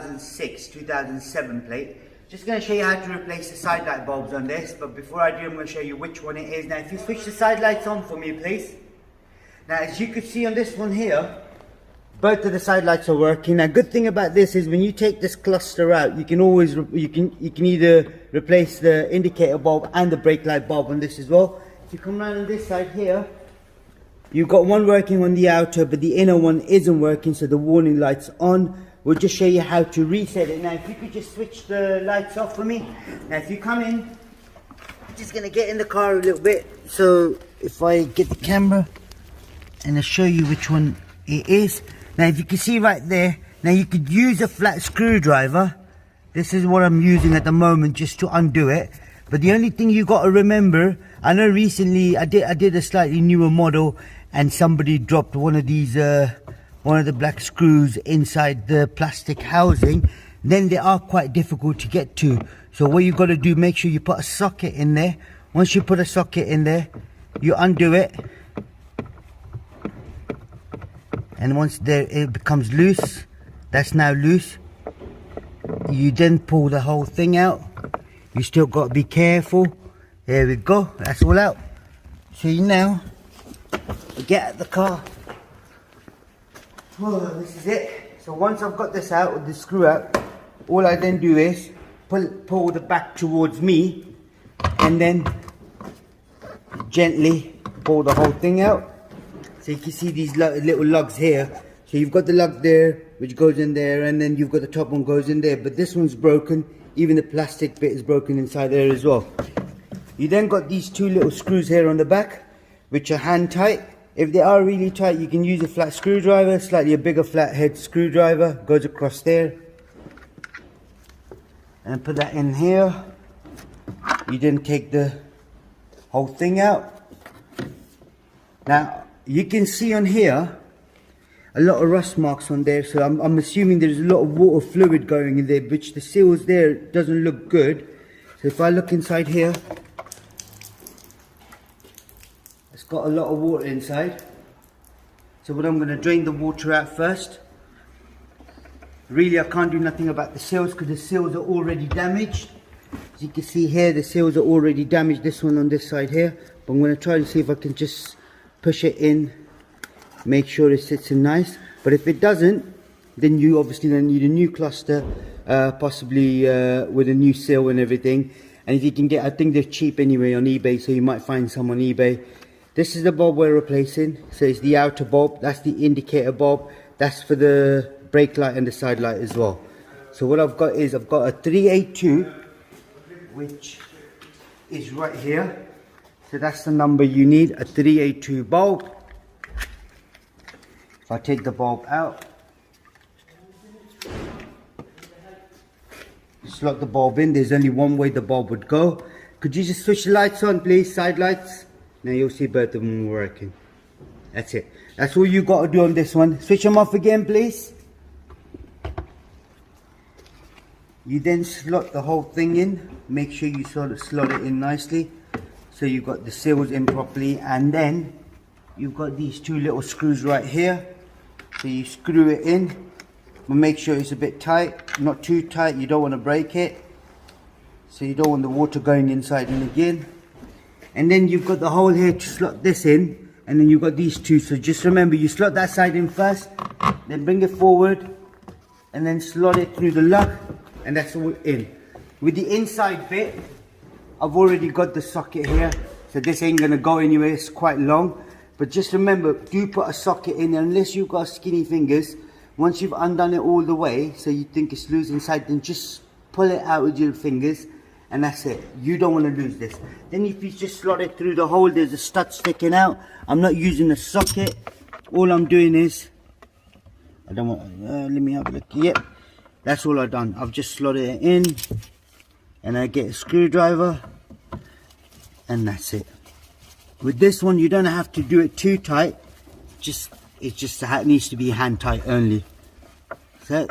2006, 2007 plate. Just going to show you how to replace the side light bulbs on this, but before I do, I'm going to show you which one it is. Now, if you switch the side lights on for me, please. Now, as you can see on this one here, both of the side lights are working. Now, good thing about this is when you take this cluster out, you can always you can either replace the indicator bulb and the brake light bulb on this as well. If you come around on this side here, you've got one working on the outer, but the inner one isn't working, so the warning light's on. We'll just show you how to reset it. Now, if you could just switch the lights off for me. Now, if you come in, I'm just going to get in the car a little bit. So, if I get the camera and I'll show you which one it is. Now, if you can see right there, now you could use a flat screwdriver. This is what I'm using at the moment just to undo it. But the only thing you got to remember, I know recently I did a slightly newer model and somebody dropped one of these, one of the black screws inside the plastic housing. Then they are quite difficult to get to. So what you got to do, make sure you put a socket in there. Once you put a socket in there, you undo it. And once there it becomes loose, that's now loose. You then pull the whole thing out. You still got to be careful. There we go, that's all out. So you now get out the car. Oh, this is it. So once I've got this out with the screw out, all I then do is pull the back towards me and then gently pull the whole thing out. So you can see these little lugs here. So you've got the lug there, which goes in there, and then you've got the top one goes in there. But this one's broken. Even the plastic bit is broken inside there as well. You then got these two little screws here on the back, which are hand tight. If they are really tight, you can use a flat screwdriver, slightly a bigger flathead screwdriver, goes across there. And put that in here. You then take the whole thing out. Now, you can see on here a lot of rust marks on there, so I'm assuming there's a lot of water fluid going in there, which the seals there doesn't look good. So if I look inside here, it's got a lot of water inside. So what I'm going to drain the water out first. Really, I can't do nothing about the seals because the seals are already damaged. As you can see here, the seals are already damaged, this one on this side here. But I'm going to try to see if I can just push it in, make sure it sits in nice. But if it doesn't, then you obviously then need a new cluster, possibly with a new seal and everything. And if you can get, I think they're cheap anyway on eBay, so you might find some on eBay. This is the bulb we're replacing. So it's the outer bulb, that's the indicator bulb, that's for the brake light and the side light as well. So what I've got is, I've got a 382, which is right here. So that's the number you need, a 382 bulb. If I take the bulb out, slot the bulb in, there's only one way the bulb would go. Could you just switch the lights on please, side lights? Now you'll see both of them working. That's it. That's all you got to do on this one. Switch them off again please. You then slot the whole thing in, make sure you sort of slot it in nicely. So you've got the seals in properly, and then you've got these two little screws right here. So you screw it in, but make sure it's a bit tight, not too tight, you don't want to break it. So you don't want the water going inside and again. And then you've got the hole here to slot this in, and then you've got these two. So just remember, you slot that side in first, then bring it forward, and then slot it through the lug, and that's all in. With the inside bit, I've already got the socket here, so this ain't gonna go anywhere, it's quite long. But just remember, do put a socket in there, unless you've got skinny fingers. Once you've undone it all the way, so you think it's loose inside, then just pull it out with your fingers, and that's it. You don't want to lose this. Then if you just slot it through the hole, there's a stud sticking out. I'm not using a socket. All I'm doing is, I don't want, let me have a look. Yep, that's all I've done. I've just slotted it in, and I get a screwdriver, and that's it. With this one, you don't have to do it too tight. It just needs to be hand tight only. So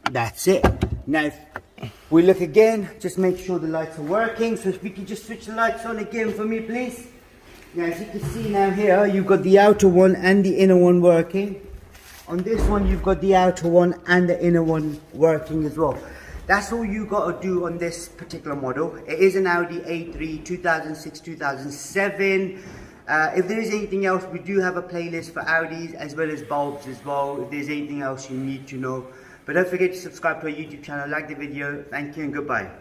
that's it. Now if we look again, just make sure the lights are working. So if we can just switch the lights on again for me please. Now as you can see now here, you've got the outer one and the inner one working. On this one, you've got the outer one and the inner one working as well. That's all you got to do on this particular model. It is an Audi A3 2006, 2007. If there is anything else, we do have a playlist for Audis as well as bulbs as well. If there's anything else you need to know. But don't forget to subscribe to our YouTube channel, like the video. Thank you and goodbye.